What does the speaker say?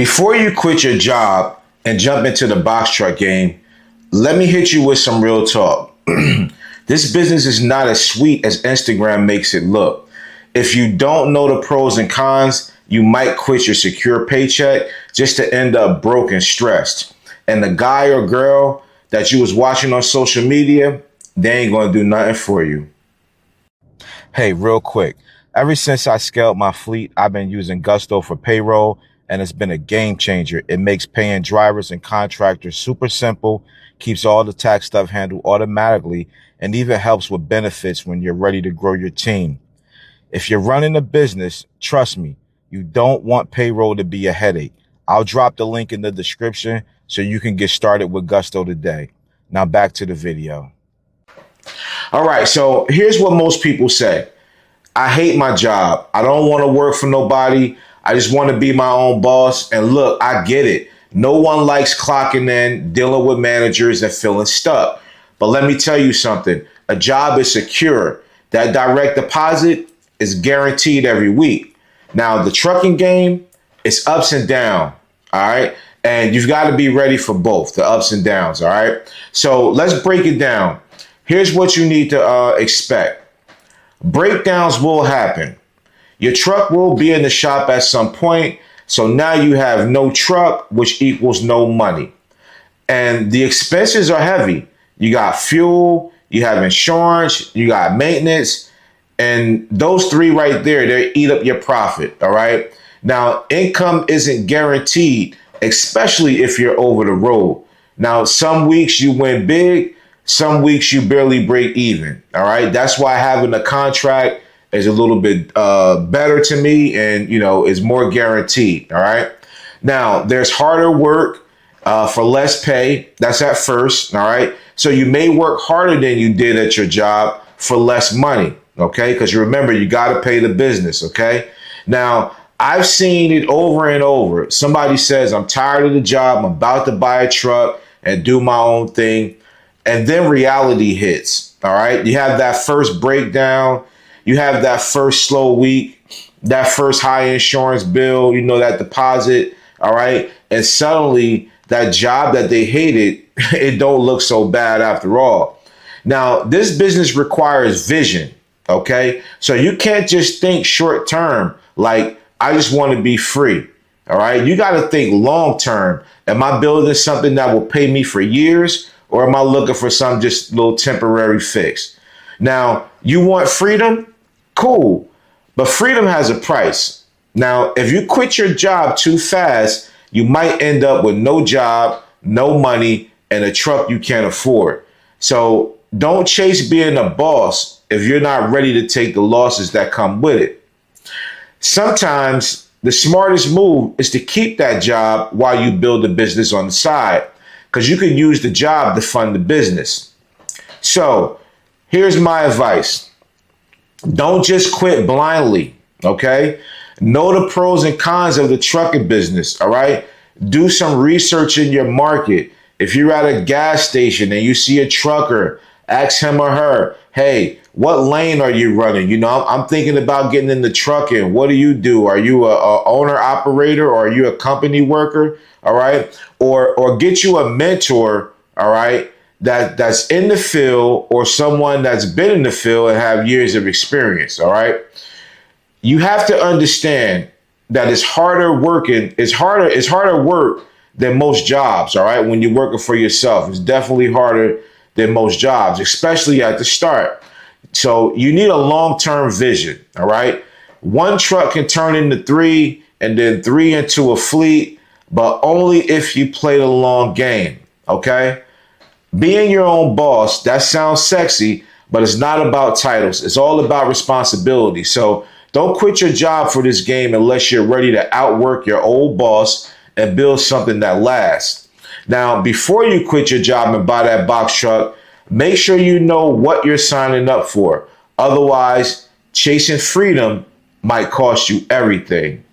Before you quit your job and jump into the box truck game, let me hit you with some real talk. This business is not as sweet as Instagram makes it look. If you don't know the pros and cons, you might quit your secure paycheck just to end up broke and stressed. And the guy or girl that you was watching on social media, they ain't gonna do nothing for you. Hey, real quick. Ever since I scaled my fleet, I've been using Gusto for payroll, and it's been a game changer. It makes paying drivers and contractors super simple, keeps all the tax stuff handled automatically, and even helps with benefits when you're ready to grow your team. If you're running a business, trust me, you don't want payroll to be a headache. I'll drop the link in the description so you can get started with Gusto today. Now back to the video. All right, so here's what most people say. I hate my job. I don't want to work for nobody. I just want to be my own boss. And look, I get it. No one likes clocking in, dealing with managers and feeling stuck. But let me tell you something. A job is secure. That direct deposit is guaranteed every week. Now, the trucking game is ups and downs, all right? And you've got to be ready for both, the ups and downs, all right? So let's break it down. Here's what you need to expect. Breakdowns will happen. Your truck will be in the shop at some point. So now you have no truck, which equals no money. And the expenses are heavy. You got fuel, you have insurance, you got maintenance. And those three right there, they eat up your profit. All right. Now, income isn't guaranteed, especially if you're over the road. Now, some weeks you win big. Some weeks you barely break even. All right. That's why having a contract is a little bit better to me and, is more guaranteed. All right. Now, there's harder work for less pay. That's at first. All right. So you may work harder than you did at your job for less money. OK, because remember, you got to pay the business. OK, now I've seen it over and over. Somebody says, I'm tired of the job. I'm about to buy a truck and do my own thing. And then reality hits. All right. You have that first breakdown. You have that first slow week, that first high insurance bill, that deposit. All right. And suddenly that job that they hated, it don't look so bad after all. Now, this business requires vision. OK, so you can't just think short term, like I just want to be free. All right. You got to think long term. Am I building something that will pay me for years? Or am I looking for some just little temporary fix? Now, you want freedom? Cool. But freedom has a price. Now, if you quit your job too fast, you might end up with no job, no money, and a truck you can't afford. So don't chase being a boss if you're not ready to take the losses that come with it. Sometimes the smartest move is to keep that job while you build a business on the side, because you could use the job to fund the business. So here's my advice. Don't just quit blindly, okay? Know the pros and cons of the trucking business, all right? Do some research in your market. If you're at a gas station and you see a trucker, ask him or her, hey, what lane are you running? I'm thinking about getting in the trucking. What do you do? Are you a owner operator or are you a company worker? All right. Or get you a mentor. All right. That's in the field or someone that's been in the field and have years of experience. All right. You have to understand that it's harder working. It's harder work than most jobs. All right. When you're working for yourself, it's definitely harder than most jobs, especially at the start. So you need a long-term vision. All right. One truck can turn into three and then three into a fleet, but only if you play the long game. OK, being your own boss, that sounds sexy, but it's not about titles. It's all about responsibility. So don't quit your job for this game unless you're ready to outwork your old boss and build something that lasts. Now, before you quit your job and buy that box truck, make sure you know what you're signing up for. Otherwise, chasing freedom might cost you everything.